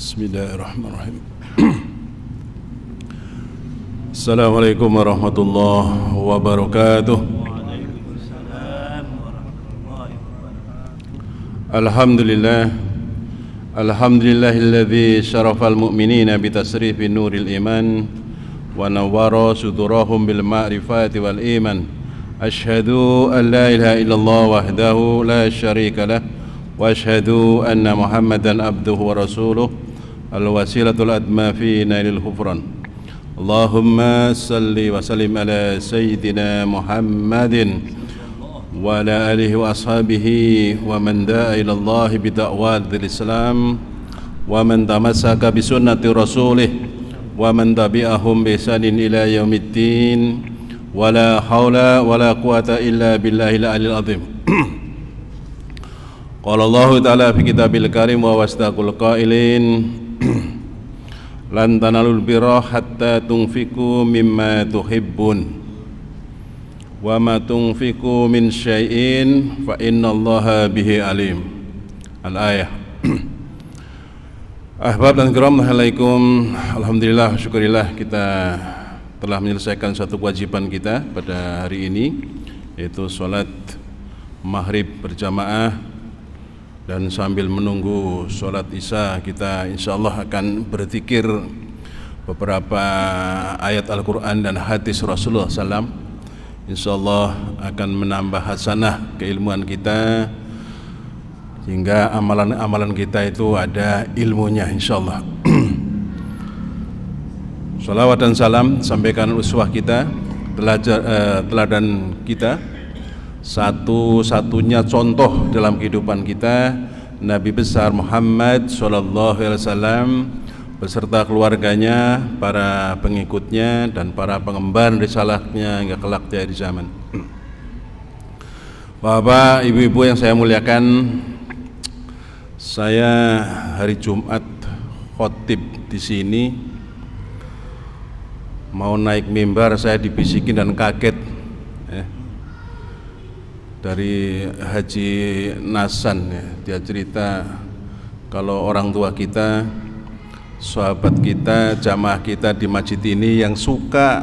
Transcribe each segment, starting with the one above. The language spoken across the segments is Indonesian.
Bismillahirrahmanirrahim. Assalamualaikum warahmatullahi wabarakatuh. Alhamdulillah. Alhamdulillahilladzi syarafal mu'minina bitasrifi nuril iman wa nawwara sudurahum bil ma'rifati wal iman. Asyhadu an la ilaha illallah wahdahu la syarika lah wa asyhadu anna Muhammadan abduhu wa rasuluh al-wasilatul adma fi nailil ghufran. Allahumma salli wa sallim ala sayyidina Muhammadin wa ala alihi wa ashabihi wa man da'a ila Allah bi da'watil Islam wa man tamassaka bi sunnati rasulih wa man tabi'ahum bi ihsanin ila yaumiddin. Wa la haula wa la quwata illa billahil aliyil azim. Qala Allah ta'ala fi kitabil karim wa wasdaqul qailin lan tanalul birra hatta tunfiqu mimma tuhibbun wa ma tunfiqu min syai'in fa innallaha bihi alim. Al-ayah. Ahbab dan kiram, assalamualaikum. Alhamdulillah, syukurillah kita telah menyelesaikan satu kewajiban kita pada hari ini, yaitu sholat maghrib berjamaah. Dan sambil menunggu sholat isya, kita insyaallah akan berzikir beberapa ayat Al-Quran dan hadis Rasulullah SAW. Insyaallah akan menambah hasanah keilmuan kita, hingga amalan-amalan kita itu ada ilmunya insyaallah. Salawat dan salam sampaikan uswah kita, teladan kita, satu-satunya contoh dalam kehidupan kita, Nabi besar Muhammad SAW beserta keluarganya, para pengikutnya dan para pengemban risalahnya hingga kelak di akhir zaman. Bapak, ibu-ibu yang saya muliakan, saya hari Jumat khotib di sini, mau naik mimbar saya dibisikin dan kaget dari Haji Nasan ya. Dia cerita kalau orang tua kita, sahabat kita, jamaah kita di masjid ini yang suka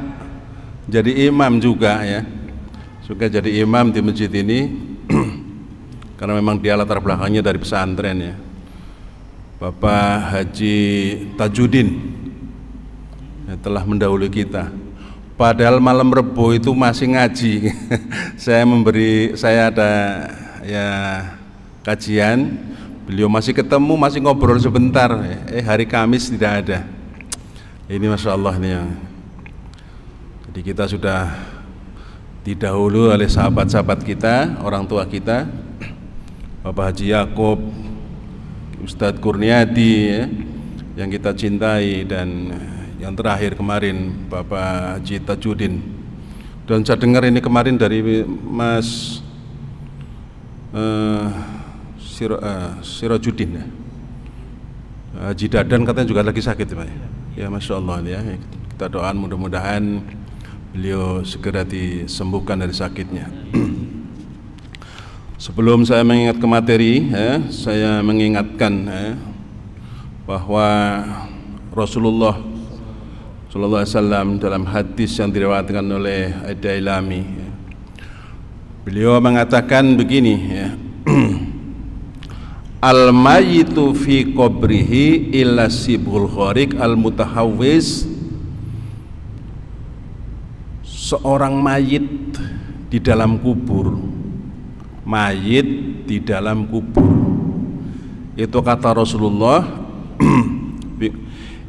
jadi imam juga ya, suka jadi imam di masjid ini karena memang dia latar belakangnya dari pesantren ya, Bapak Haji Tajudin ya, telah mendahului kita. Padahal malam Rebo itu masih ngaji. Saya ada ya kajian, beliau masih ketemu, masih ngobrol sebentar. Hari Kamis tidak ada. Ini masya Allah nih. Jadi kita sudah didahului oleh sahabat-sahabat kita, orang tua kita, Bapak Haji Yakub, Ustadz Kurniadi ya, yang kita cintai, dan yang terakhir kemarin Bapak Haji Tajudin. Dan saya dengar ini kemarin dari Mas Sirajudin ya, Haji Dadan katanya juga lagi sakit Pak ya. Masya Allah ya, kita doakan mudah-mudahan beliau segera disembuhkan dari sakitnya. Sebelum saya mengingat ke materi ya, saya mengingatkan ya, bahwa Rasulullah Sallallahu Alaihi Wasallam dalam hadis yang diriwayatkan oleh Ad-Dailami, beliau mengatakan begini ya, al-mayyitu fi qabrihi illa sibul khariq al-mutahawwiz. Seorang mayit di dalam kubur, mayit di dalam kubur, itu kata Rasulullah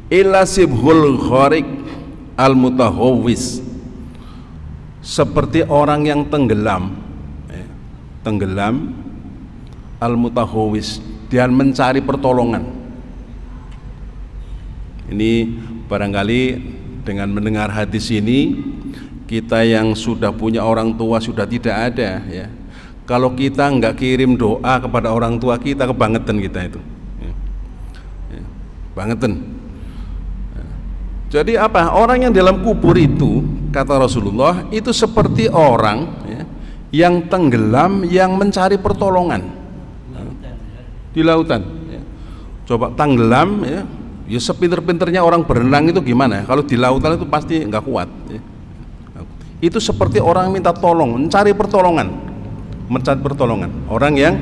illa sibhul khariq al-mutahawwiz, seperti orang yang tenggelam al-mutahawwiz, dia mencari pertolongan. Ini barangkali dengan mendengar hadis ini, kita yang sudah punya orang tua sudah tidak ada ya, kalau kita nggak kirim doa kepada orang tua kita, kebangetan kita itu ya. Bangetan. Jadi apa? Orang yang dalam kubur itu, kata Rasulullah, itu seperti orang ya, yang tenggelam, yang mencari pertolongan di lautan ya. Coba tenggelam ya, Ya sepinter-pinternya orang berenang itu gimana? Kalau di lautan itu pasti nggak kuat. Itu seperti orang minta tolong, mencari pertolongan, orang yang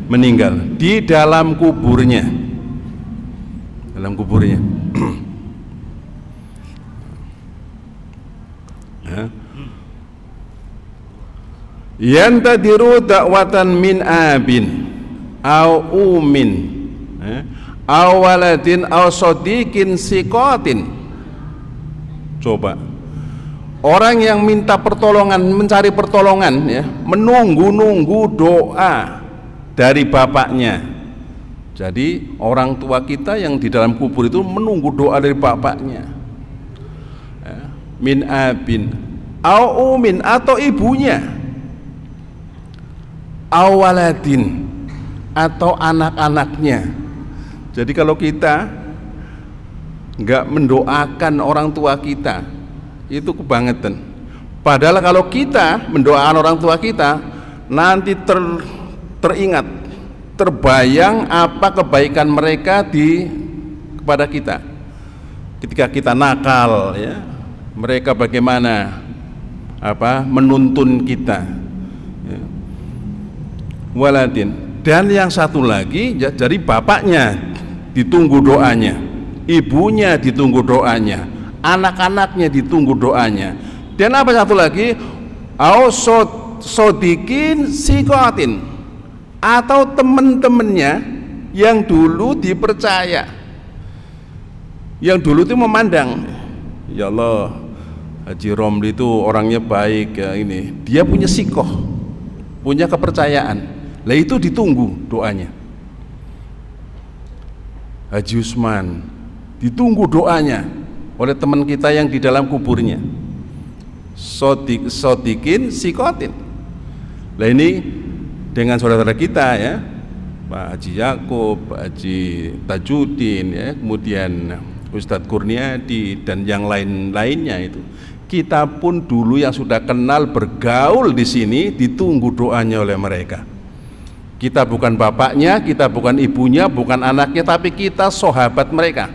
meninggal di dalam kuburnya, Yantadiru da'watan min abin au umin awaladin aw sodikin sikotin. Coba orang yang minta pertolongan, mencari pertolongan ya, menunggu doa dari bapaknya. Jadi orang tua kita yang di dalam kubur itu menunggu doa dari bapaknya ya. Min abin aw umin, atau ibunya, awaladin, atau anak-anaknya. Jadi kalau kita nggak mendoakan orang tua kita, itu kebangetan. Padahal kalau kita mendoakan orang tua kita, nanti teringat, terbayang apa kebaikan mereka kepada kita. Ketika kita nakal ya, mereka bagaimana menuntun kita ya. Waladin, dan yang satu lagi jadi bapaknya ditunggu doanya, ibunya ditunggu doanya, anak-anaknya ditunggu doanya, dan apa satu lagi, sodikin sikotin, atau teman-temannya yang dulu dipercaya, yang dulu itu memandang, ya Allah, Haji Romli itu orangnya baik ya, ini dia punya sikoh, punya kepercayaan, lah itu ditunggu doanya. Haji Usman ditunggu doanya oleh teman kita yang di dalam kuburnya, sodikin sikotin. Lah ini dengan saudara kita ya, Pak Haji Yakub, Pak Haji Tajuddin ya, kemudian Ustadz Kurniadi dan yang lain-lainnya, itu kita pun dulu yang sudah kenal bergaul di sini ditunggu doanya oleh mereka. Kita bukan bapaknya, kita bukan ibunya, bukan anaknya, tapi kita sahabat mereka.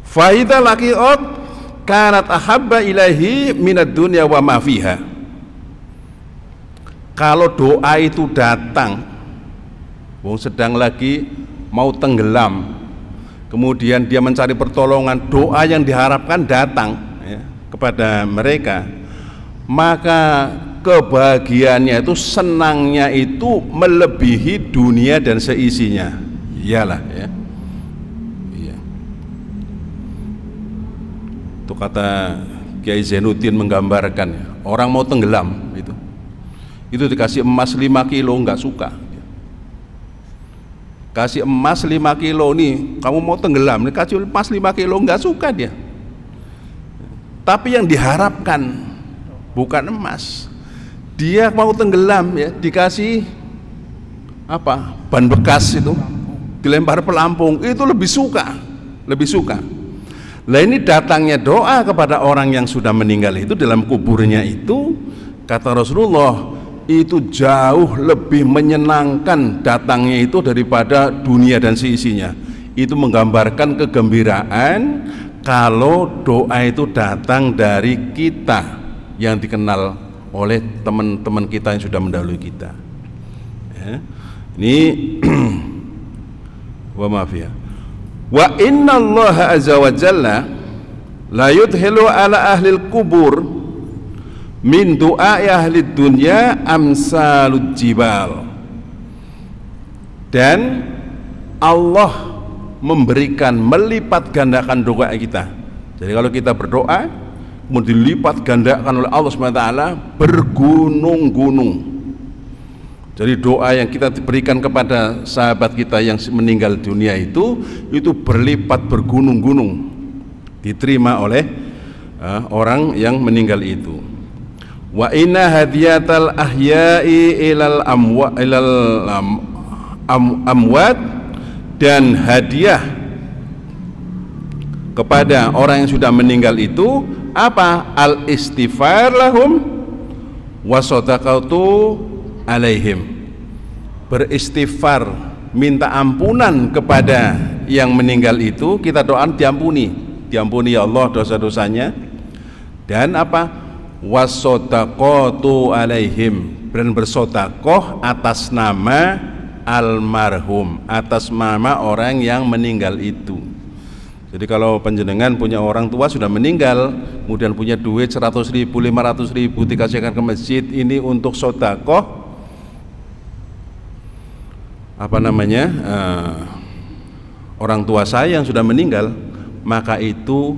Faida laqiot kanat ahabba ilahi minad dunya wa ma fiha. Kalau doa itu datang, sedang lagi mau tenggelam, kemudian dia mencari pertolongan, doa yang diharapkan datang ya, kepada mereka, maka kebahagiaannya itu, senangnya itu melebihi dunia dan seisinya. Iyalah ya. Iya. Itu kata Kiai Zainuddin menggambarkan, orang mau tenggelam itu dikasih emas 5 kilo nggak suka. Kasih emas 5 kilo nih, kamu mau tenggelam, nih kasih emas 5 kilo nggak suka dia. Tapi yang diharapkan bukan emas, dia mau tenggelam ya, dikasih ban bekas itu, dilempar pelampung, itu lebih suka. Lah ini datangnya doa kepada orang yang sudah meninggal itu dalam kuburnya itu, kata Rasulullah, itu jauh lebih menyenangkan datangnya itu daripada dunia dan seisinya. Itu menggambarkan kegembiraan kalau doa itu datang dari kita yang dikenal oleh teman-teman kita yang sudah mendahului kita ya. Ini wa mafia wa inna Allah azza wa jalla la yudhilu ala ahli kubur min du'a ahli dunya amsalud jibal, dan Allah memberikan, melipat gandakan doa kita. Jadi kalau kita berdoa kemudian dilipat gandakan oleh Allah SWT bergunung-gunung. Jadi doa yang kita berikan kepada sahabat kita yang meninggal dunia itu berlipat, bergunung-gunung, diterima oleh orang yang meninggal itu. Wa inna hadiyatal ahya'i ilal amwat, dan hadiah kepada orang yang sudah meninggal itu apa? Al istighfar lahum wa shadaqatu alaihim, beristighfar, minta ampunan kepada yang meninggal itu, kita doakan diampuni ya Allah dosa-dosanya. Dan apa? Wasodaqatu alaihim, dan bersodakoh atas nama almarhum, atas nama orang yang meninggal itu. Jadi kalau panjenengan punya orang tua sudah meninggal, kemudian punya duit 100.000, 500.000 dikasihkan ke masjid, ini untuk sodakoh orang tua saya yang sudah meninggal, maka itu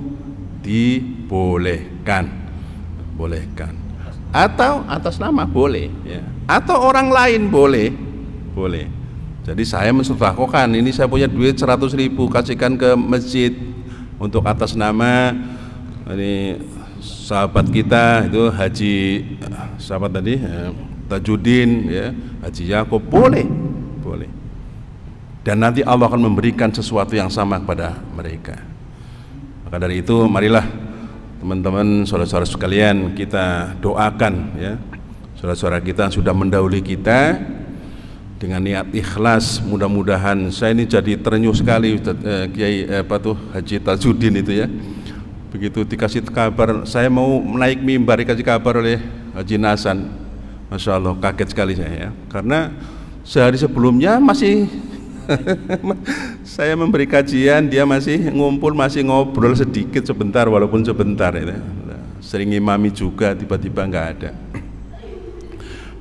dibolehkan, atau atas nama boleh ya. Atau orang lain boleh. Jadi saya mensedekahkan, ini saya punya duit 100.000, kasihkan ke masjid untuk atas nama ini sahabat kita itu Haji sahabat tadi Tajudin ya, Haji Yakub, boleh. Dan nanti Allah akan memberikan sesuatu yang sama kepada mereka. Maka dari itu marilah teman-teman, saudara-saudara sekalian, kita doakan ya saudara-saudara kita yang sudah mendahului kita dengan niat ikhlas. Mudah-mudahan, saya ini jadi terenyuh sekali Kiai Haji Tajudin itu ya, begitu dikasih kabar saya mau naik mimbar, dikasih kabar oleh Haji Nasan, Masya Allah kaget sekali saya ya, karena sehari sebelumnya masih saya memberi kajian, dia masih ngumpul, masih ngobrol sedikit sebentar, walaupun sebentar ya. Sering imami juga, tiba-tiba nggak ada.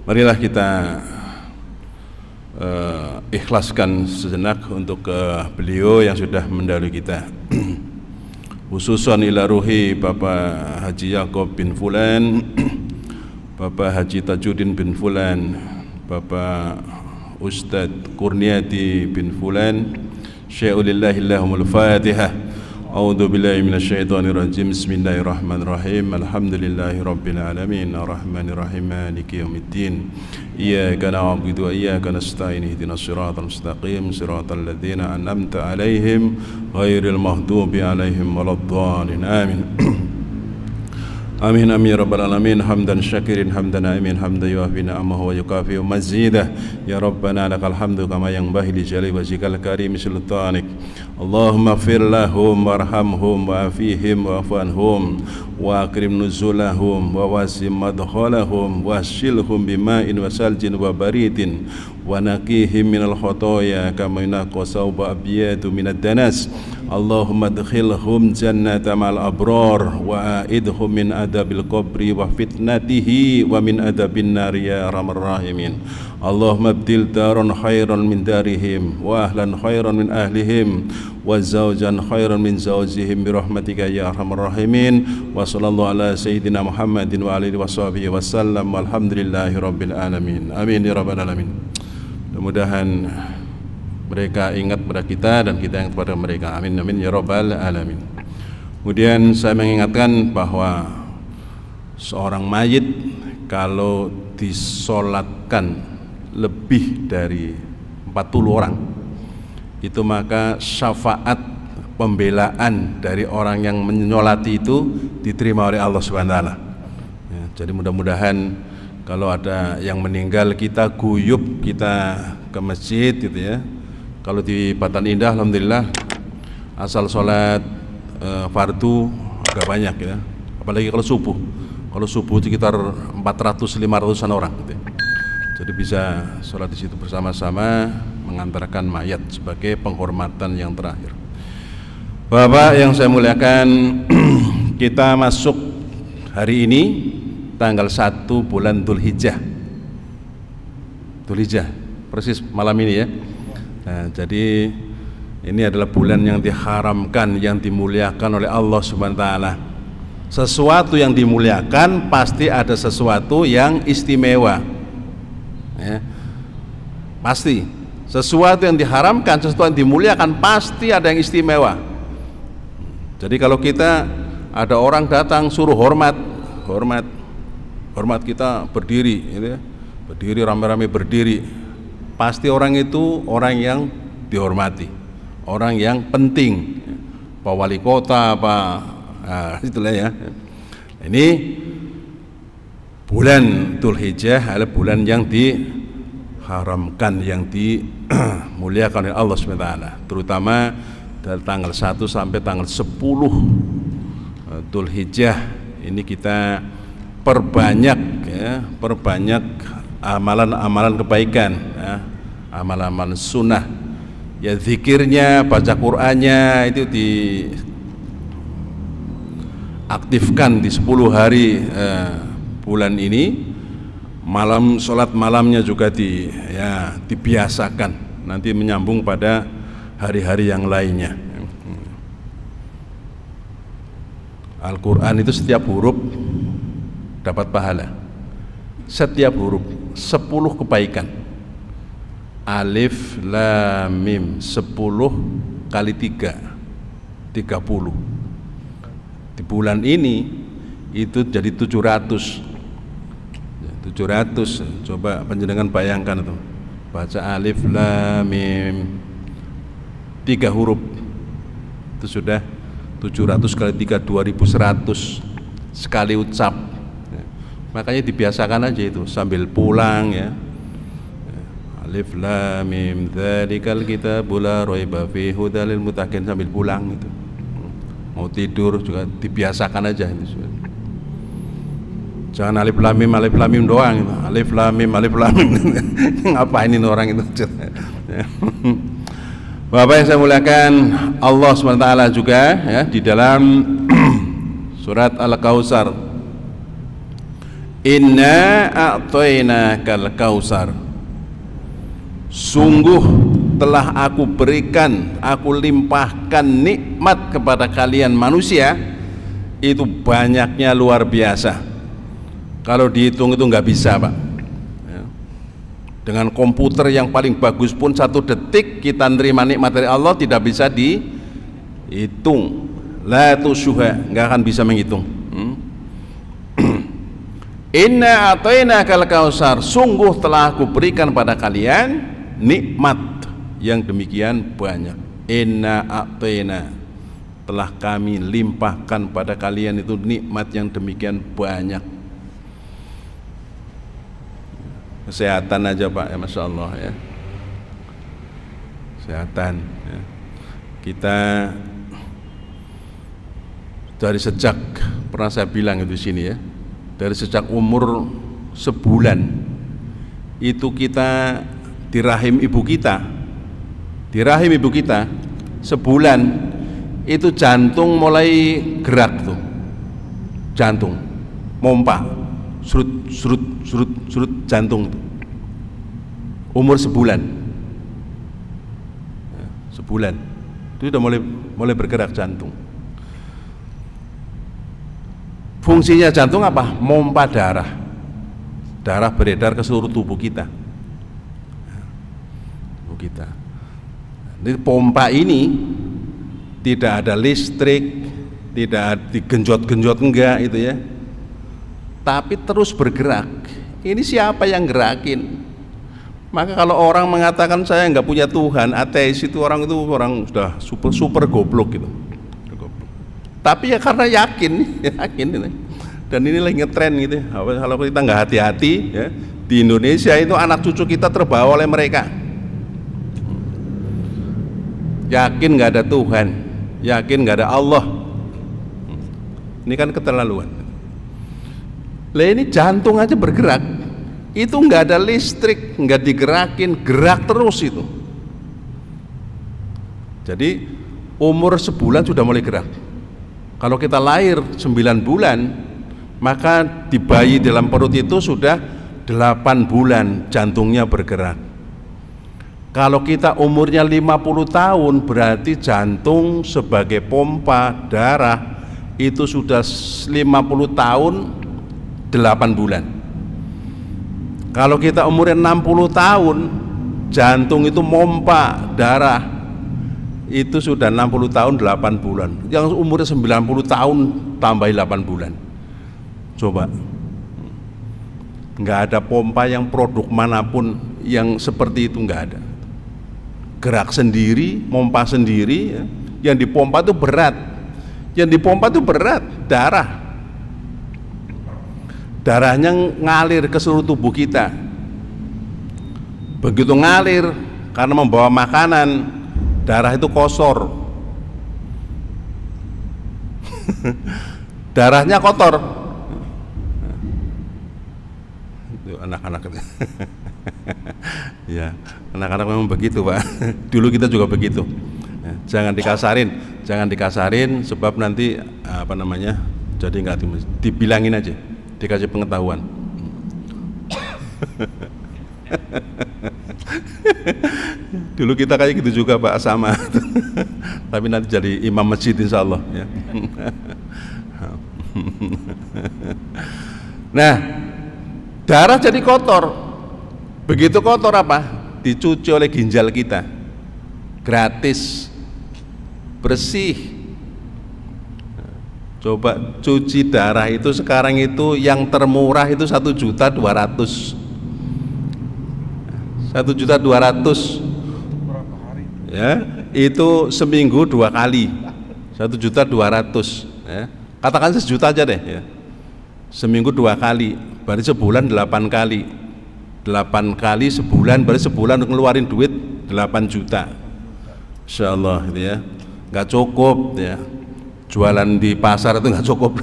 Marilah kita ikhlaskan sejenak untuk beliau yang sudah mendahului kita. Khususan ila ruhi Bapak Haji Yakub bin Fulan, Bapak Haji Tajudin bin Fulan, Bapak Ustadz Kurniati bin Fulan. Syai'ulillahillahumul Fatihah. A'udzu billahi minasyaitonir rajim. Bismillahirrahmanirrahim. Alhamdulillahi rabbil alamin. Arrahmanir rahim. Maliki yaumiddin. Iyyaka na'budu wa iyyaka nasta'in. Ihdinas siratal mustaqim. Siratal ladzina an'amta 'alaihim ghairil maghdubi 'alaihim waladdallin. Amin. Amin amin ya rabbal alamin. Hamdan syakirin hamdan amin, hamdan yuafi ni'amahu wa yukafi mazidah. Ya Rabbana lakal hamdu kama yanbaghi li jalali wajhikal karim sultanik. Allahumma ighfir lahum warhamhum wa'afihim wa'fu anhum wa akrim nuzulahum wa wasim madkhalahum wa shilhum bima'in wa saljin wa baridin wa naqihim minal khotoya kama yunaqqa thawba abyadu minad danas. Allahumma adkhilhum jannata ma'al abrar wa aidhum min adabil qabri wa fitnatihi wa min adabin nar ya arhamar rahimin. Allahumma abdil daran khairan min darihim wa ahlan khairan min ahlihim wa zawjan khairan min zawjihim bi rahmatika ya arhamar rahimin. Wa sallallahu ala sayyidina Muhammadin wa alihi washabihi wasallam walhamdulillahi rabbil alamin. Amin ya rabbal alamin. Mudah-mudahan mereka ingat pada kita dan kita ingat pada mereka. Amin amin ya rabbal alamin. Kemudian saya mengingatkan bahwa seorang mayit kalau disolatkan lebih dari 40 orang itu, maka syafaat pembelaan dari orang yang menyolati itu diterima oleh Allah Subhanahu wa taala. Ya, jadi mudah-mudahan kalau ada yang meninggal kita guyup, kita ke masjid gitu ya. Kalau di Batan Indah alhamdulillah asal sholat fardu agak banyak ya, apalagi kalau subuh. Kalau subuh sekitar 400-500an orang gitu ya. Jadi bisa sholat di situ bersama-sama mengantarkan mayat sebagai penghormatan yang terakhir. Bapak yang saya muliakan, kita masuk hari ini tanggal 1 bulan Dzulhijjah. Dzulhijjah, persis malam ini ya. Nah, jadi ini adalah bulan yang diharamkan, yang dimuliakan oleh Allah Subhanahu wa taala. Sesuatu yang dimuliakan pasti ada sesuatu yang istimewa. Ya. Pasti. Sesuatu yang diharamkan, sesuatu yang dimuliakan pasti ada yang istimewa. Jadi kalau kita ada orang datang suruh hormat kita berdiri, gitu ya. Berdiri rame-rame berdiri. Pasti orang itu orang yang dihormati, orang yang penting, Pak Wali Kota, itulah ya. Ini bulan Dzulhijjah adalah bulan yang haramkan, yang dimuliakan oleh Allah SWT, terutama dari tanggal 1 sampai tanggal 10 Dzulhijjah ini kita perbanyak ya, perbanyak amalan-amalan kebaikan ya, amalan-amalan sunnah ya, zikirnya, baca Qur'annya itu diaktifkan di 10 hari bulan ini. Malam sholat malamnya juga dibiasakan, nanti menyambung pada hari-hari yang lainnya. Al-Quran itu setiap huruf dapat pahala, setiap huruf 10 kebaikan. Alif lam mim 10 kali 3 30. Di bulan ini itu jadi 700. Coba panjenengan bayangkan itu, baca alif lam mim 3 huruf itu sudah 700 kali 3 2100 sekali ucap ya. Makanya dibiasakan aja itu sambil pulang ya, alif lam mim dzalikal kitabul la raiba fihi hudal lil muttaqin, sambil pulang itu. Mau tidur juga dibiasakan aja itu. Jangan alif lam mim doang itu. Alif lam mim ngapain ini orang itu. Bapak yang saya muliakan, Allah SWT juga ya, di dalam surat Al-Kautsar, inna a'tainakal kautsar, sungguh telah aku berikan, aku limpahkan nikmat kepada kalian manusia, itu banyaknya luar biasa. Kalau dihitung itu nggak bisa, Pak. Dengan komputer yang paling bagus pun 1 detik kita nerima nikmat dari Allah tidak bisa dihitung. La tusyuha, nggak akan bisa menghitung. Inna a'tainakal kautsar, sungguh telah aku berikan pada kalian nikmat yang demikian banyak. Inna a'taina, telah kami limpahkan pada kalian itu nikmat yang demikian banyak. Kesehatan aja Pak ya, Masya Allah ya, kesehatan ya. Kita dari sejak, pernah saya bilang itu di sini ya, dari sejak umur sebulan itu kita di rahim ibu kita, sebulan itu jantung mulai gerak tuh, jantung mompa, surut jantung tuh. Umur sebulan itu sudah mulai bergerak jantung. Fungsinya jantung apa? Mompa darah beredar ke seluruh tubuh kita. Jadi pompa ini tidak ada listrik, tidak digenjot-genjot enggak itu ya, tapi terus bergerak. Ini siapa yang gerakin? Maka kalau orang mengatakan saya nggak punya Tuhan, ateis, itu orang sudah super goblok gitu. Tapi ya karena yakin ini. Dan ini lagi ngetren gitu. Kalau kita nggak hati-hati ya, di Indonesia itu anak cucu kita terbawa oleh mereka. Yakin nggak ada Tuhan, yakin nggak ada Allah. Ini kan keterlaluan. Lah ini jantung aja bergerak, itu nggak ada listrik, nggak digerakin, gerak terus itu. Jadi umur sebulan sudah mulai gerak. Kalau kita lahir 9 bulan, maka di bayi dalam perut itu sudah 8 bulan jantungnya bergerak. Kalau kita umurnya 50 tahun, berarti jantung sebagai pompa darah itu sudah 50 tahun 8 bulan. Kalau kita umurnya 60 tahun, jantung itu mompa darah itu sudah 60 tahun 8 bulan. Yang umurnya 90 tahun tambah 8 bulan. Coba, nggak ada pompa yang produk manapun yang seperti itu, nggak ada. Gerak sendiri, mompa sendiri ya. Yang dipompa itu berat, darahnya ngalir ke seluruh tubuh kita, begitu ngalir karena membawa makanan, darah itu kotor. Darahnya kotor. Itu anak-anak itu. Ya, anak-anak memang begitu, Pak. Dulu kita juga begitu. Jangan dikasarin sebab nanti apa namanya? Jadi nggak dibilangin aja, dikasih pengetahuan. Dulu kita kayak gitu juga, Pak, sama. Tapi nanti jadi imam masjid insya Allah ya. Nah, darah jadi kotor. Begitu kotor apa? Dicuci oleh ginjal kita. Gratis. Bersih. Coba cuci darah itu sekarang itu yang termurah itu 1.200.000. 1.200.000 ya, itu seminggu 2 kali 1.200.000 ya. Katakan 1 juta aja deh ya. Seminggu 2 kali, berarti sebulan 8 kali. 8 kali sebulan, berarti sebulan ngeluarin duit 8 juta. Insyaallah gitu ya. Nggak cukup ya. Jualan di pasar itu nggak cukup.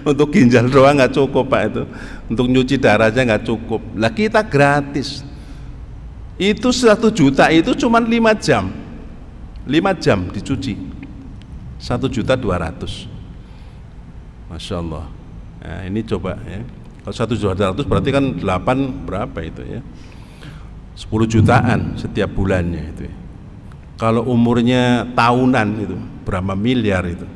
Untuk ginjal doang nggak cukup, Pak, itu. Untuk nyuci darah aja nggak cukup. Lah kita gratis. Itu 1 juta itu cuma 5 jam. 5 jam dicuci. 1.200.000. Masya Allah. Nah, ini coba ya. Kalau 1.200.000 berarti kan 8 berapa itu ya? 10 jutaan setiap bulannya itu ya. Kalau umurnya tahunan itu berapa miliar itu?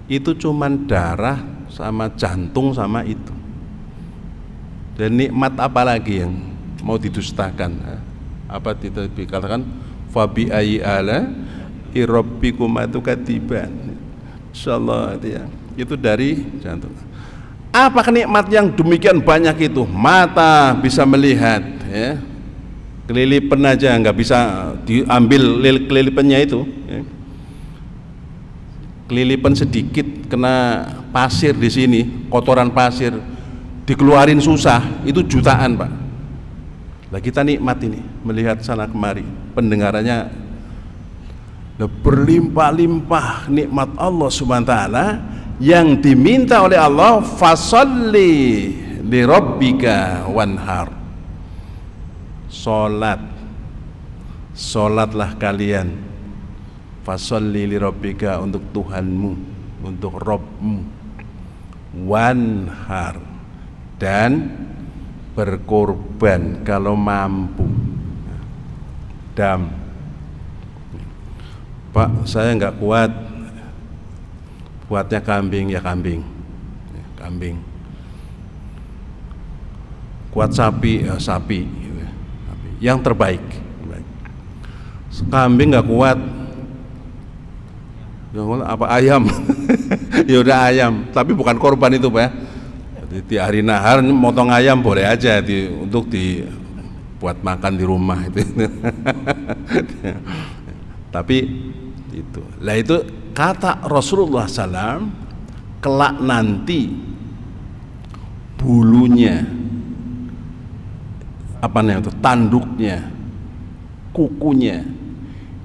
Itu cuman darah sama jantung sama itu. Dan nikmat apa lagi yang mau didustakan? Apa dikatakan? Fabi ayyi ala irabbikum atukatiban. Insyaallah itu ya. Itu dari jantung. Apa nikmat yang demikian banyak itu? Mata bisa melihat ya. Kelilipan aja nggak bisa diambil kelilipannya itu ya. Kelilipan sedikit kena pasir di sini, kotoran pasir dikeluarin susah, itu jutaan, Pak. Lah kita nikmat ini melihat sana kemari, pendengarannya berlimpah-limpah nikmat Allah Subhanahu wa taala yang diminta oleh Allah, fasalli li rabbika wanhar. Salatlah kalian, fasalli li rabbika, untuk Tuhanmu, untuk Rabbmu, wanhar, dan berkorban kalau mampu. Dam, Pak, saya nggak kuat, kuatnya kambing, ya kambing, kambing. Kuat sapi, ya sapi, yang terbaik. Kambing nggak kuat, apa ayam? Ya udah ayam, tapi bukan korban itu, Pak. Jadi di hari nahar motong ayam boleh aja untuk dibuat makan di rumah itu. Tapi itu, lah itu kata Rasulullah SAW, kelak nanti bulunya, apa namanya itu, tanduknya, kukunya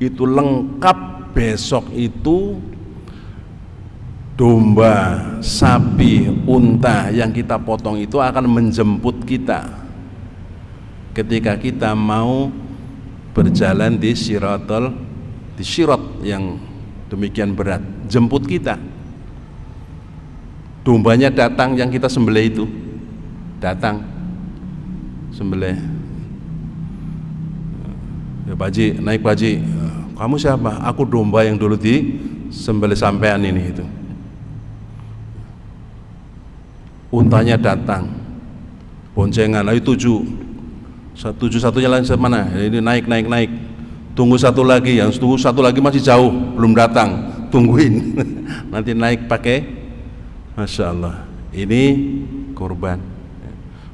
itu lengkap. Besok itu domba, sapi, unta yang kita potong itu akan menjemput kita ketika kita mau berjalan di sirat yang demikian berat. Jemput kita, dombanya datang, yang kita sembelih itu datang, sembelih. Ya Pak Haji, naik Pak Haji. Kamu siapa? Aku domba yang dulu di sembelih sampean ini itu. Untanya datang, boncengan, ayo 7 satunya lain mana? Ini naik. Tunggu satu lagi, yang tunggu satu lagi masih jauh, belum datang, tungguin. Nanti naik pakai, Masya Allah. Ini korban.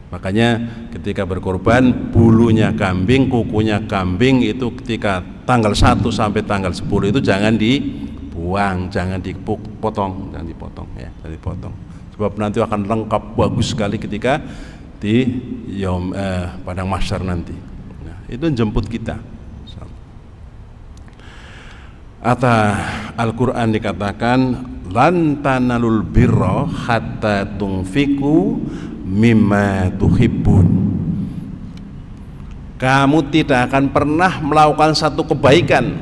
Makanya ketika berkorban, bulunya kambing, kukunya kambing itu ketika tanggal 1 sampai tanggal 10 itu jangan dibuang, jangan dipotong, jangan dipotong ya, jangan dipotong. Sebab nanti akan lengkap bagus sekali ketika di padang mahsyar nanti. itu jemput kita. Atau Al-Quran dikatakan lan tanalul birra hatta tunfiku mimma tuhibbun. Kamu tidak akan pernah melakukan satu kebaikan,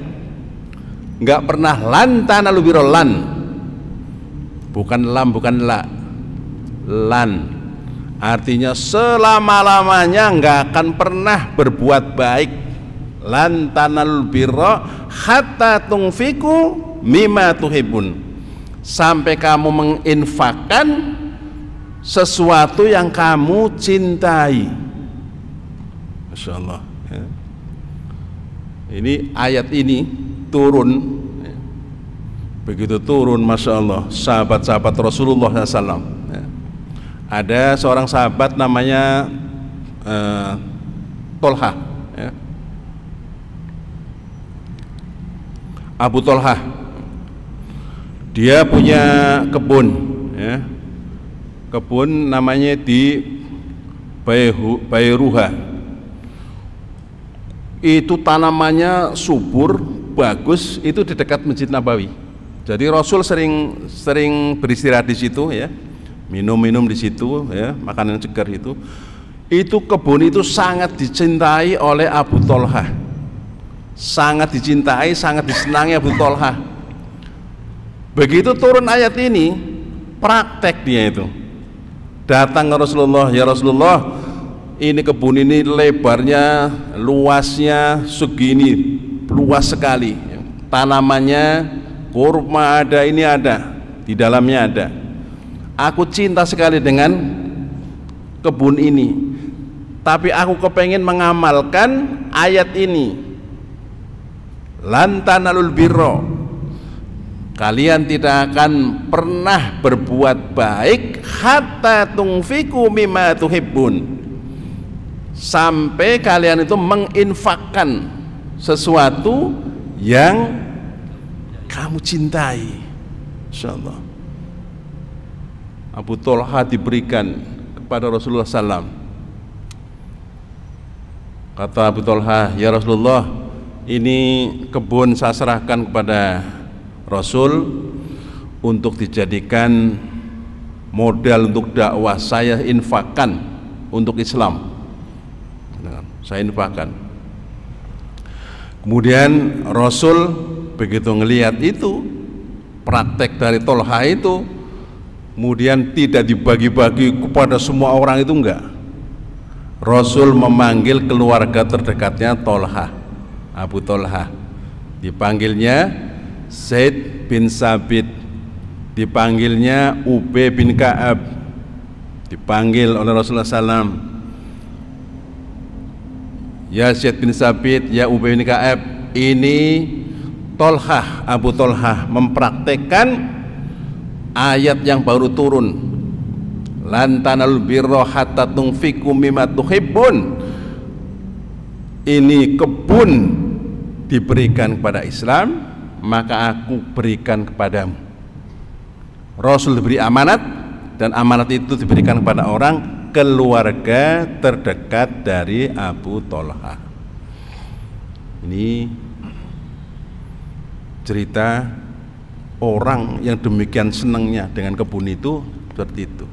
nggak pernah. Lan tanalul birra, lan bukan lam, bukan la, lan artinya selama-lamanya nggak akan pernah berbuat baik. Lan tanalul birra hatta tunfiku mimma tuhibbun, sampai kamu menginfakkan sesuatu yang kamu cintai. Masya Allah ya. Ini ayat ini turun ya. Begitu turun, Masya Allah, sahabat-sahabat Rasulullah SAW ya. Ada seorang sahabat namanya Tolha ya. Abu Tolha, dia punya kebun ya. Kebun namanya di Bayruha. Itu tanamannya subur, bagus, itu di dekat Masjid Nabawi. Jadi Rasul sering beristirahat di situ ya, minum di situ ya, makanan segar itu. Itu kebun itu sangat dicintai oleh Abu Tolha. Sangat dicintai, sangat disenangi Abu Tolha. Begitu turun ayat ini, praktek dia itu. Datang ke Rasulullah, ya Rasulullah, ini kebun ini lebarnya, luasnya segini, luas sekali. Tanamannya, kurma ada, ini ada, di dalamnya ada. Aku cinta sekali dengan kebun ini, tapi aku kepengen mengamalkan ayat ini. Lan tanalul birra, kalian tidak akan pernah berbuat baik hatta tunfiku mimma tuhibbun, sampai kalian itu menginfakkan sesuatu yang kamu cintai. Insyaallah. Abu Tolha diberikan kepada Rasulullah SAW. Kata Abu Tolha, ya Rasulullah, ini kebun saya serahkan kepada Rasul untuk dijadikan modal untuk dakwah, saya infakkan untuk Islam. Saya infakkan. Kemudian Rasul begitu ngelihat itu praktek dari Tolha itu, kemudian tidak dibagi-bagi kepada semua orang, itu enggak. Rasul memanggil keluarga terdekatnya Tolha, Abu Tolha, dipanggilnya Zaid bin Sabit, dipanggilnya Ubay bin Ka'ab, dipanggil oleh Rasulullah SAW, ya Zaid bin Sabit, ya Ubay bin Ka'ab. Ini Tolha, Abu Tolha mempraktekkan ayat yang baru turun, lan tanalul birra hatta tunfiqu mimma tuhibbun. Ini kebun diberikan kepada Islam, maka aku berikan kepadamu. Rasul diberi amanat, dan amanat itu diberikan kepada orang keluarga terdekat dari Abu Tolha. Ini cerita orang yang demikian senangnya dengan kebun itu, seperti itu.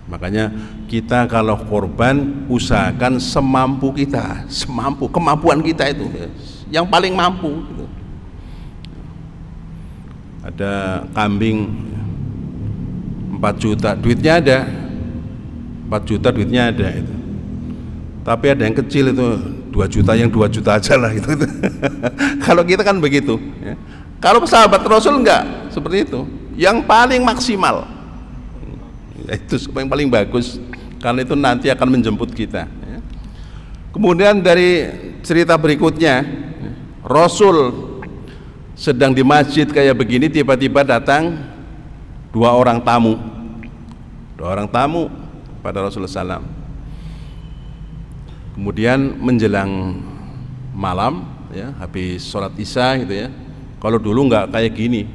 Makanya kita kalau korban, usahakan semampu kita, semampu kemampuan kita itu, yang paling mampu. Ada kambing 4 juta, duitnya ada 4 juta, duitnya ada itu. Tapi ada yang kecil itu 2 juta, yang 2 juta aja lah gitu. Kalau kita kan begitu ya. Kalau sahabat Rasul enggak seperti itu, yang paling maksimal, itu yang paling bagus, karena itu nanti akan menjemput kita ya. Kemudian dari cerita berikutnya, Rasul sedang di masjid kayak begini, tiba-tiba datang 2 orang tamu pada Rasulullah SAW. Kemudian menjelang malam ya, habis sholat isya gitu ya. Kalau dulu nggak kayak gini,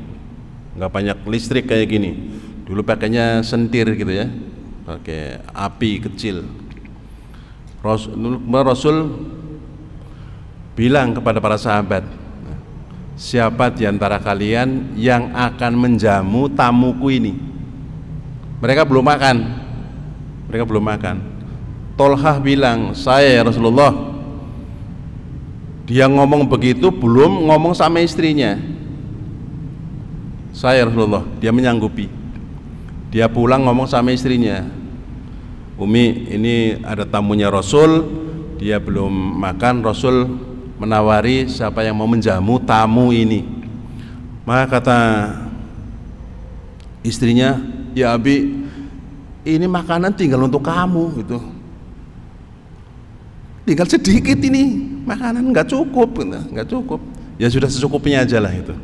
nggak banyak listrik kayak gini. Dulu pakainya sentir gitu ya, pakai api kecil. Rasul bilang kepada para sahabat, siapa di antara kalian yang akan menjamu tamuku ini? Mereka belum makan. Tolhah bilang, saya ya Rasulullah. Dia ngomong begitu belum ngomong sama istrinya, saya ya Rasulullah. Dia menyanggupi. Dia pulang ngomong sama istrinya, Umi, ini ada tamunya Rasul, dia belum makan. Rasul menawari siapa yang mau menjamu tamu ini. Maka kata istrinya, ya Abi, ini makanan tinggal untuk kamu gitu, tinggal sedikit ini makanan, nggak cukup. Ya sudah secukupnya aja lah itu.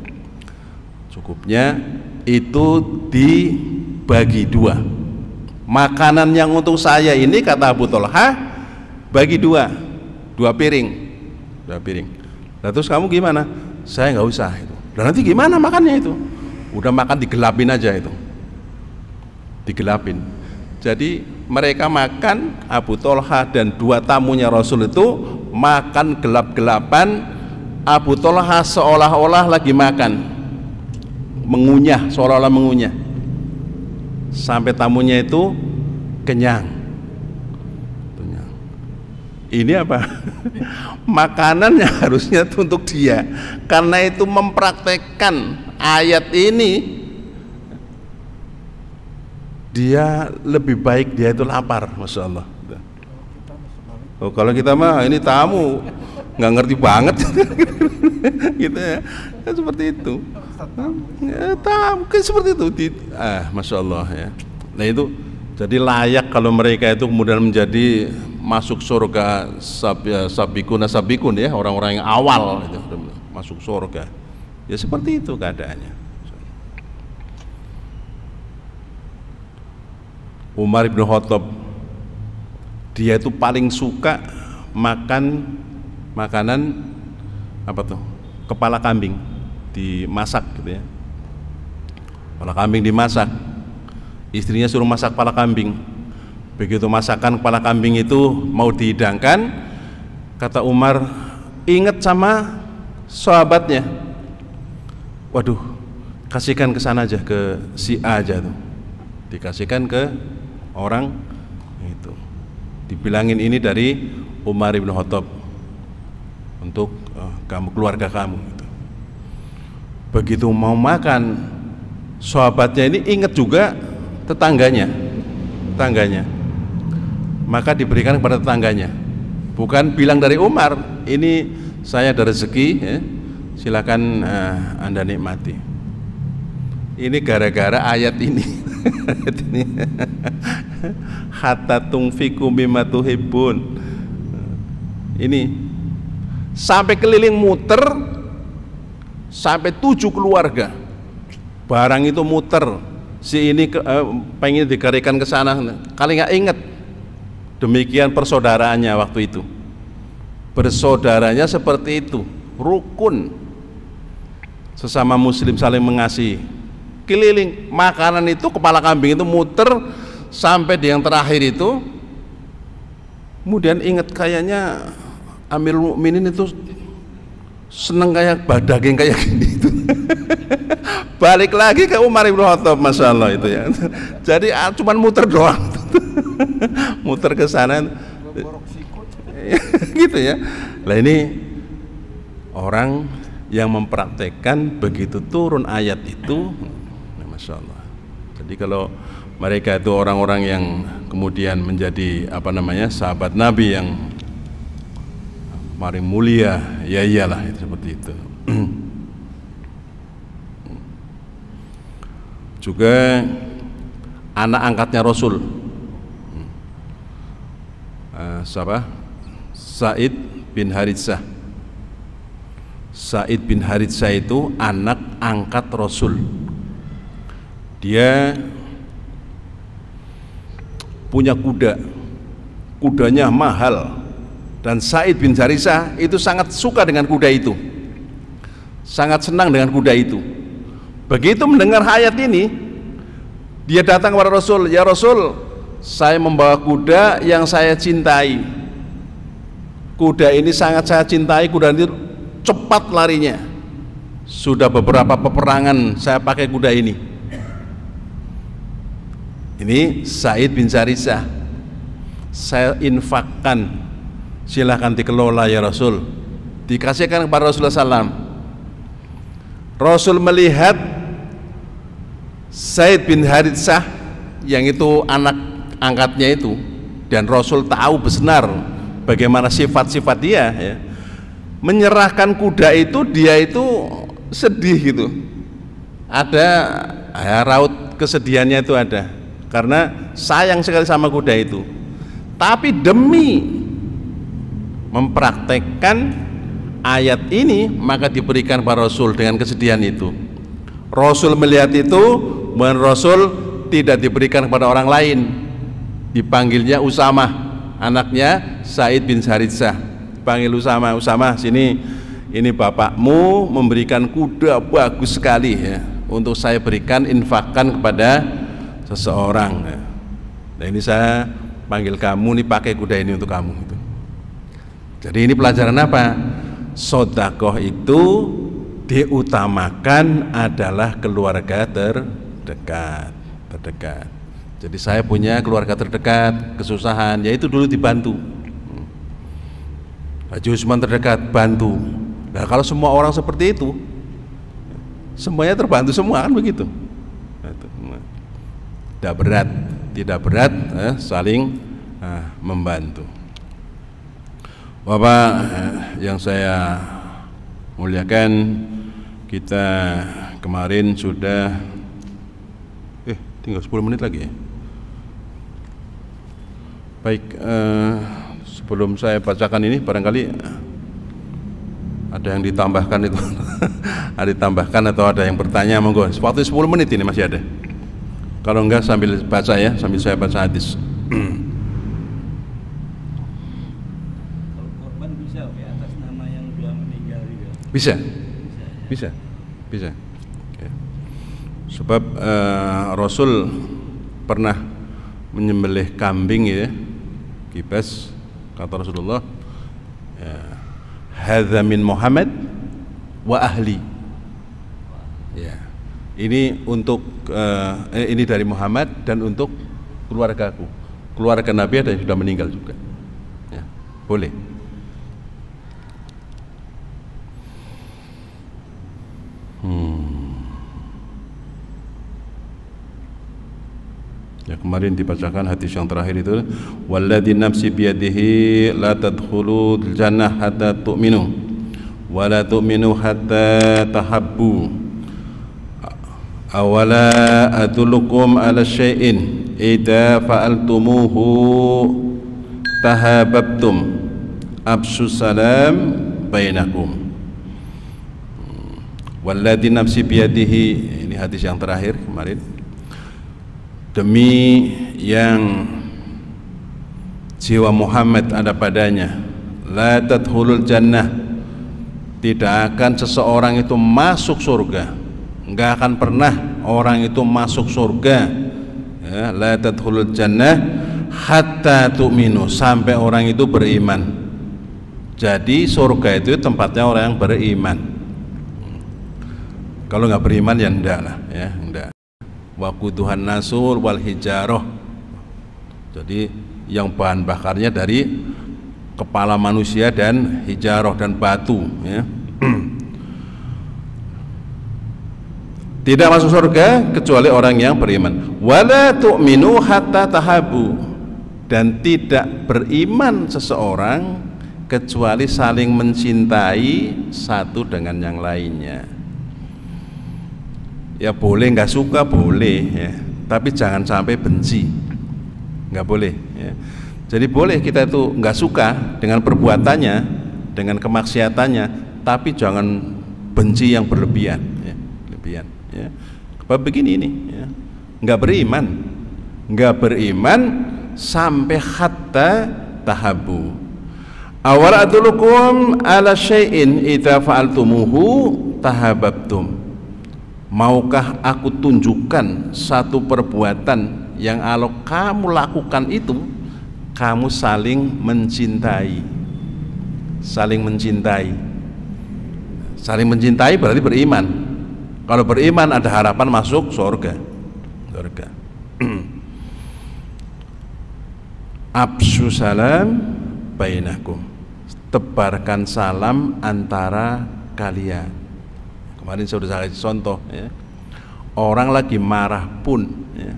Cukupnya itu dibagi dua. Makanan yang untuk saya ini, kata Abu Thalhah, bagi dua piring. Nah, terus kamu gimana? Saya nggak usah itu. Dan nanti gimana makannya itu? Udah makan digelapin aja itu. Digelapin. Jadi mereka makan, Abu Thalhah dan dua tamunya Rasul itu makan gelap-gelapan. Abu Thalhah seolah-olah lagi makan, mengunyah, seolah-olah mengunyah, sampai tamunya itu kenyang. Ini apa? Makanan yang harusnya untuk dia, karena itu mempraktekkan ayat ini. Dia lebih baik dia itu lapar, masya Allah. Oh, kalau kita mah ini tamu nggak ngerti banget, gitu ya, kan seperti itu. Ya, tamu kan seperti itu. Masya Allah ya. Nah itu jadi layak kalau mereka itu kemudian menjadi masuk surga sabikun ya, orang-orang yang awal itu masuk surga. Ya seperti itu keadaannya. Umar bin Khattab, dia itu paling suka makan makanan apa tuh? Kepala kambing dimasak gitu ya. Kepala kambing dimasak. Istrinya suruh masak kepala kambing. Begitu masakan kepala kambing itu mau dihidangkan, kata Umar, ingat sama sahabatnya. Waduh, kasihkan ke sana aja, ke si A aja tuh. Dikasihkan ke orang itu, dibilangin ini dari Umar bin Khattab untuk kamu, keluarga kamu gitu. Begitu mau makan, sahabatnya ini ingat juga tetangganya, maka diberikan kepada tetangganya, bukan bilang dari Umar, ini saya ada rezeki ya, silakan Anda nikmati. Ini gara-gara ayat ini. Hatta tungfiku mimma tuhibbun. Ini sampai keliling muter, sampai 7 keluarga. Barang itu muter. Si ini pengen dikarikan ke sana, kali nggak inget. Demikian persaudaraannya waktu itu. Bersaudaranya seperti itu, rukun. Sesama muslim saling mengasihi. Keliling makanan itu, kepala kambing itu muter sampai di yang terakhir itu. Kemudian ingat, kayaknya Amirul Mukminin itu seneng kayak daging kayak gini itu. Balik lagi ke Umar bin Khattab, masya Allah itu ya. Jadi cuman muter doang. Muter ke sana gitu ya. Lah ini orang yang mempraktekkan begitu turun ayat itu, masya Allah. Jadi kalau mereka itu orang-orang yang kemudian menjadi sahabat Nabi yang paling mulia, ya iyalah itu seperti itu. Juga anak angkatnya Rasul, siapa? Sa'id bin Haritsah. Sa'id bin Haritsah itu anak angkat Rasul. Dia punya kuda, kudanya mahal, dan Sa'id bin Haritsah itu sangat suka dengan kuda itu, sangat senang dengan kuda itu. Begitu mendengar ayat ini, dia datang kepada Rasul, ya Rasul, saya membawa kuda yang saya cintai, kuda ini sangat saya cintai, kuda ini cepat larinya, sudah beberapa peperangan saya pakai kuda ini. Ini Said bin Sarisah, saya infakkan, silahkan dikelola ya Rasul, dikasihkan kepada Rasulullah SAW. Rasul melihat Said bin Haritsah yang itu anak angkatnya itu, dan Rasul tahu benar bagaimana sifat-sifat dia ya. Menyerahkan kuda itu, dia itu sedih gitu, ada ya, raut kesedihannya itu ada, karena sayang sekali sama kuda itu. Tapi demi mempraktekkan ayat ini, maka diberikan para Rasul dengan kesedihan itu. Rasul melihat itu, dan Rasul tidak diberikan kepada orang lain, dipanggilnya Usamah, anaknya Said bin Haritsah. Panggil Usamah, Usamah sini, ini bapakmu memberikan kuda bagus sekali ya, untuk saya berikan, infakkan kepada seseorang ya. Nah ini saya panggil kamu nih, pakai kuda ini untuk kamu gitu. Jadi ini pelajaran apa? Sedekah itu diutamakan adalah keluarga terdekat. Jadi saya punya keluarga terdekat, kesusahan, yaitu dulu dibantu. Haji Usman terdekat, bantu. Nah kalau semua orang seperti itu, semuanya terbantu semua, kan begitu. Tidak berat saling membantu. Bapak yang saya muliakan, kita kemarin sudah tinggal 10 menit lagi ya. Baik, sebelum saya bacakan ini, barangkali ada yang ditambahkan itu ada ditambahkan atau ada yang bertanya, monggo. Waktu 10 menit ini masih ada. Kalau enggak sambil baca ya, sambil saya baca hadis. Kalau korban bisa atas nama yang sudah meninggal juga. Bisa. Ya. Sebab Rasul pernah menyembelih kambing ya, kibas, kata Rasulullah, ya, hadza min Muhammad wa ahli. Ya. Ini untuk ini dari Muhammad dan untuk keluargaku. Keluarga Nabi ada yang sudah meninggal juga. Ya, boleh. Ya, kemarin dibacakan hadis yang terakhir itu, walladzi nafsi biyadihi la tadkhulul jannah hatta tu'minu wa la tu'minu hatta tahabbu. Awala adullukum ala syai'in idza fa'altumuhu tahabbtum abshu salam bainakum. Walladzi nafsi biyadihi, ini hadis yang terakhir kemarin, demi yang jiwa Muhammad ada padanya, la tadkhulul jannah, tidak akan seseorang itu masuk surga, enggak akan pernah orang itu masuk surga ya, la tadkhulul jannah hatta tu'minu, sampai orang itu beriman. Jadi surga itu tempatnya orang yang beriman. Kalau nggak beriman ya enggak lah ya, enggak. Waquduhan nasul wal hijaroh, jadi yang bahan bakarnya dari kepala manusia dan hijaroh dan batu ya. Tidak masuk surga kecuali orang yang beriman. Wala tu'minu hatta tahabu, dan tidak beriman seseorang kecuali saling mencintai satu dengan yang lainnya. Ya boleh nggak suka, boleh ya, tapi jangan sampai benci, nggak boleh ya. Jadi boleh kita itu nggak suka dengan perbuatannya, dengan kemaksiatannya, tapi jangan benci yang berlebihan ya, lebihan ya. Sebab begini ini ya, nggak beriman sampai hatta tahabu. Awal adulukum ala syai'in idza fa'altumuhu tahabbtum. Maukah aku tunjukkan satu perbuatan yang kalau kamu lakukan itu, kamu saling mencintai. saling mencintai. Saling mencintai berarti beriman. Kalau beriman ada harapan masuk surga. Absyu salam bainakum, tebarkan salam antara kalian. Kemarin saya sudah kasih contoh ya. Orang lagi marah pun ya.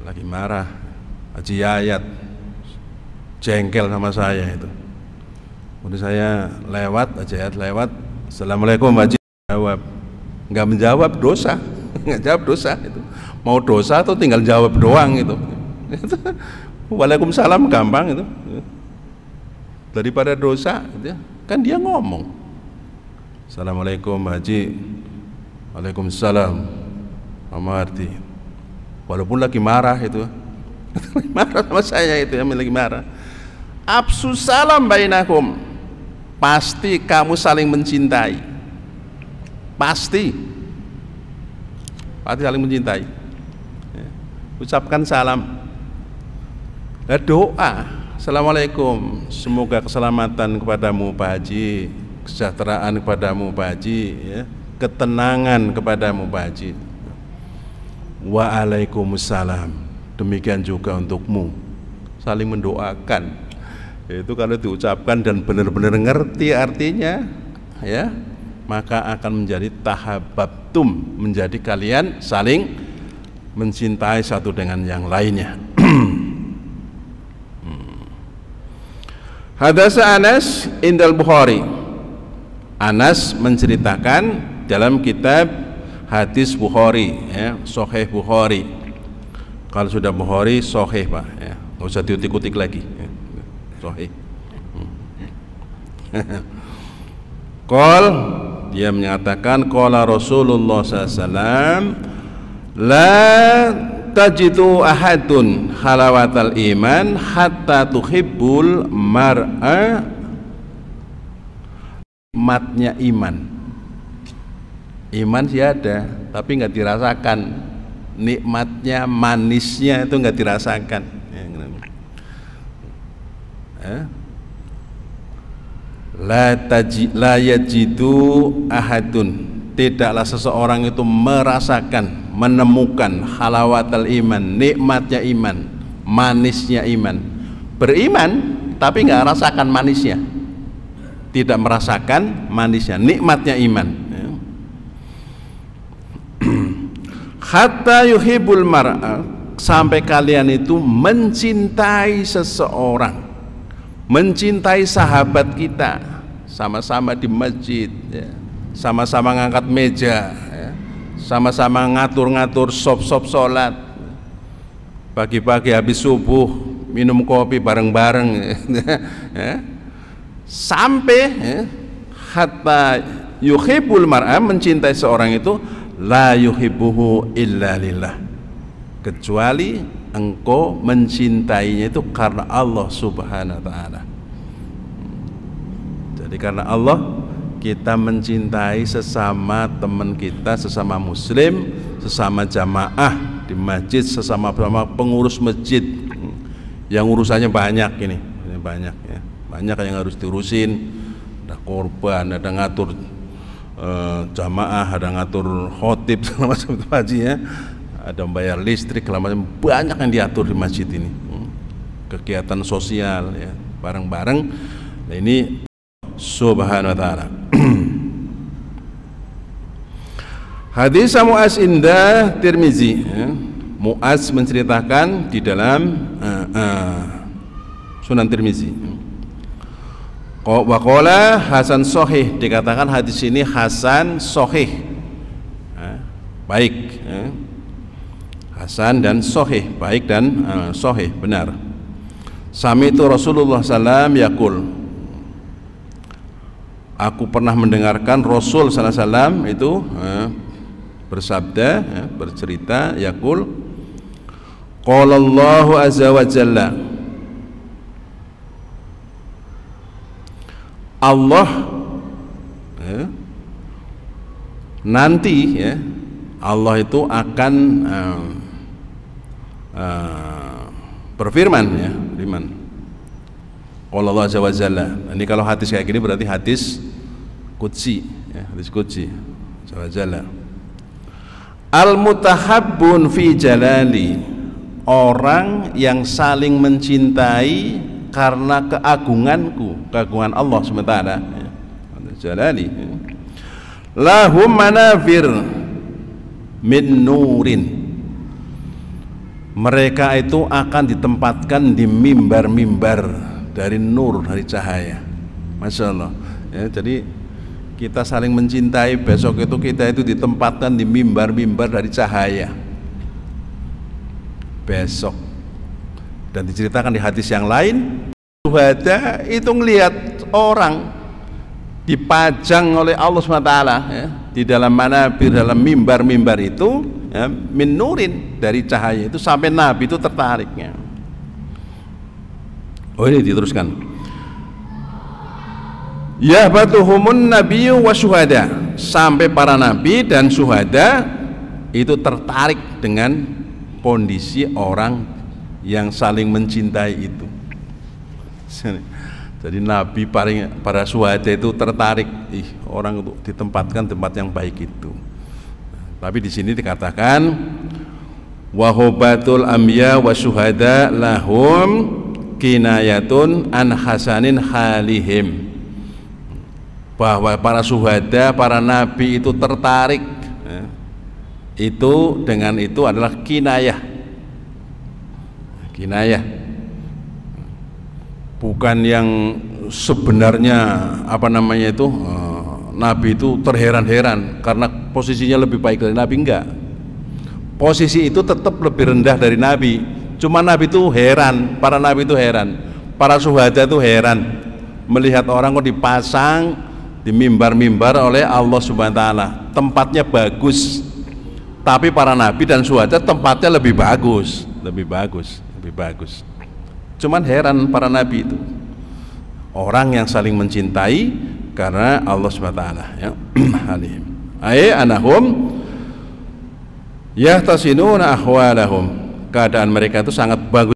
Lagi marah, Haji Yayat jengkel sama saya itu. Kemudian saya lewat, Haji Yayat lewat, Assalamualaikum Haji, jawab. Enggak menjawab dosa. Enggak jawab dosa itu. Mau dosa atau tinggal jawab doang itu. Waalaikumsalam gampang itu. Daripada dosa gitu ya. Kan dia ngomong Assalamualaikum Haji, Waalaikumsalam Amarti. Walaupun lagi marah itu marah sama saya itu, yang lagi marah. Absu salam bainakum, pasti kamu saling mencintai, pasti saling mencintai ya. Ucapkan salam. Doa Assalamualaikum, semoga keselamatan kepadamu Pak Haji, kesejahteraan kepadamu Pak Haji ya. Ketenangan kepadamu Pak Haji. Waalaikumsalam, demikian juga untukmu. Saling mendoakan. Itu kalau diucapkan dan benar-benar ngerti artinya ya, maka akan menjadi tahabbtum, menjadi kalian saling mencintai satu dengan yang lainnya. Hadasa Anas indal Bukhari. Anas menceritakan dalam kitab hadis Bukhari ya, Sahih Bukhari. Kalau sudah Bukhari sahih Pak ya, nggak usah diutik-utik lagi ya. Sahih. Qol, dia menyatakan qala Rasulullah SAW, la tajidu ahadun halawatal iman hatta tuhibbul mar'a, matnya iman. Iman sih ada, tapi nggak dirasakan nikmatnya, manisnya itu nggak dirasakan. La yajidu ahadun, tidaklah seseorang itu merasakan, menemukan halawatal iman, nikmatnya iman, manisnya iman. Beriman tapi nggak rasakan manisnya, tidak merasakan manisnya, nikmatnya iman. Hatta yuhibbul mar'a, sampai kalian itu mencintai seseorang, mencintai sahabat kita, sama-sama di masjid ya, sama-sama ngangkat meja ya, sama-sama ngatur-ngatur sop-sop sholat, pagi-pagi habis subuh minum kopi bareng-bareng ya. Sampai ya, hatta yuhibbul mar'a, mencintai seorang itu la yuhibbuhu illa lillah, kecuali engkau mencintainya itu karena Allah subhanahu wa ta'ala. Jadi karena Allah kita mencintai sesama teman kita, sesama muslim, sesama jamaah di masjid, sesama pengurus masjid yang urusannya banyak ini banyak ya, banyak yang harus diurusin, ada korban, ada ngatur jamaah, ada ngatur khotib segala macam itu haji ya, ada membayar listrik segala macam, banyak yang diatur di masjid ini, kegiatan sosial ya, bareng-bareng. Nah ini subhanahu wa ta'ala. Hadis Mu'az indah Tirmizi ya. Mu'az menceritakan di dalam Sunan Tirmizi. Waqala hasan sahih, dikatakan hadis ini hasan sahih ya, baik ya. Hasan dan sahih, baik dan sahih, benar. Sami'tu Rasulullah sallam yaqul, aku pernah mendengarkan Rasul sallallahu alaihi wasallam itu bersabda ya, bercerita yaqul, qala Allahu azza wa jalla, Allah ya, nanti ya, Allah itu akan berfirman ya, firman, Qala Allah azza wa jalla. Ini kalau hadis kayak gini berarti hadis qudsi, ya, hadis qudsi. Azza wa jalla. Al-mutahabbun fi jalali, orang yang saling mencintai karena keagunganku, keagungan Allah SWT, ya. Jalali, ya. Lahum manafir min nurin, mereka itu akan ditempatkan di mimbar-mimbar dari nur, dari cahaya. Masya Allah, ya, jadi kita saling mencintai, besok itu kita itu ditempatkan di mimbar-mimbar dari cahaya besok. Dan diceritakan di hadis yang lain, syuhada itu ngelihat orang dipajang oleh Allah SWT, ya, di dalam manabir, dalam mimbar-mimbar itu, ya, min nurin, dari cahaya itu, sampai Nabi itu tertariknya. Oh, ini diteruskan, yahbatuhumun nabiyyu wa syuhada, sampai para nabi dan syuhada itu tertarik dengan kondisi orang yang saling mencintai itu. Jadi Nabi para syuhada itu tertarik, orang untuk ditempatkan tempat yang baik itu. Tapi di sini dikatakan wahobatul amya wa syuhada lahum kinayatun an hasanin halihim, bahwa para syuhada, para nabi itu tertarik, ya, itu dengan itu adalah kinayah, bukan yang sebenarnya Nabi itu terheran-heran karena posisinya lebih baik dari Nabi. Enggak, posisi itu tetap lebih rendah dari Nabi, cuma Nabi itu heran, para Nabi itu heran, para syuhada itu heran melihat orang kok dipasang di mimbar-mimbar oleh Allah Subhanahu wa taala, tempatnya bagus, tapi para Nabi dan syuhada tempatnya lebih bagus. Cuman heran para Nabi itu, orang yang saling mencintai karena Allah SWT, ya. Halihim ay anahum yahtasinuna ahwalahum, keadaan mereka itu sangat bagus.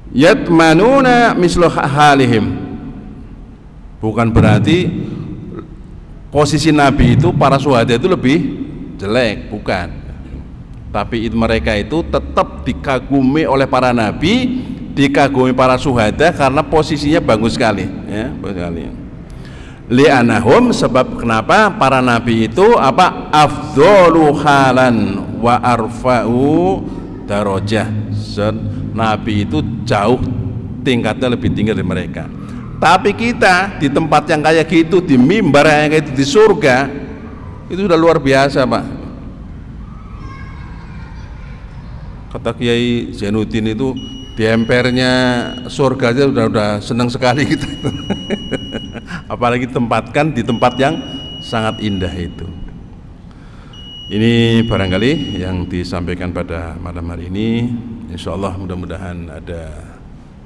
Yatmanuna mislu halihim, bukan berarti posisi Nabi itu, para syuhada itu lebih jelek, bukan. Tapi mereka itu tetap dikagumi oleh para nabi, dikagumi para syuhada karena posisinya bagus sekali, ya, bagus sekali. Li'anahum, sebab kenapa para nabi itu afdhalu halan wa arfa'u darajah, nabi itu jauh tingkatnya lebih tinggi dari mereka. Tapi kita di tempat yang kayak gitu, di mimbar yang kayak gitu, di surga, itu sudah luar biasa, Pak. Kata Kiai Zainuddin itu di empernya surga aja udah senang sekali kita. Apalagi tempatkan di tempat yang sangat indah itu. Ini barangkali yang disampaikan pada malam hari ini. Insya Allah mudah-mudahan ada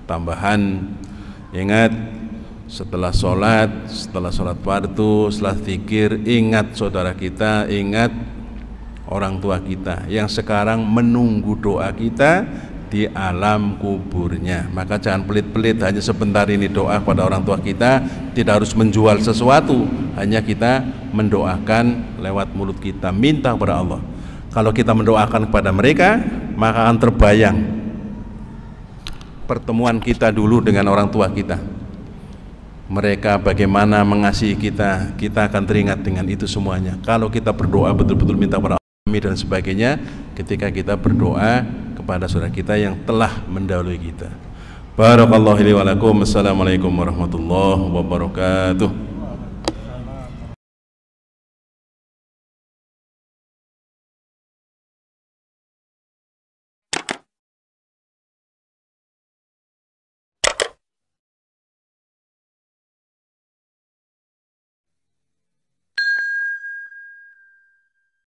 tambahan. Ingat, setelah sholat fardu, setelah zikir, ingat saudara kita, ingat orang tua kita yang sekarang menunggu doa kita di alam kuburnya. Maka jangan pelit-pelit hanya sebentar ini doa kepada orang tua kita, tidak harus menjual sesuatu, hanya kita mendoakan lewat mulut kita, minta kepada Allah. Kalau kita mendoakan kepada mereka, maka akan terbayang pertemuan kita dulu dengan orang tua kita, mereka bagaimana mengasihi kita, kita akan teringat dengan itu semuanya. Kalau kita berdoa betul-betul minta kepada Allah dan sebagainya, ketika kita berdoa kepada saudara kita yang telah mendahului kita. Barakallahu li wa lakum. Assalamualaikum warahmatullahi wabarakatuh.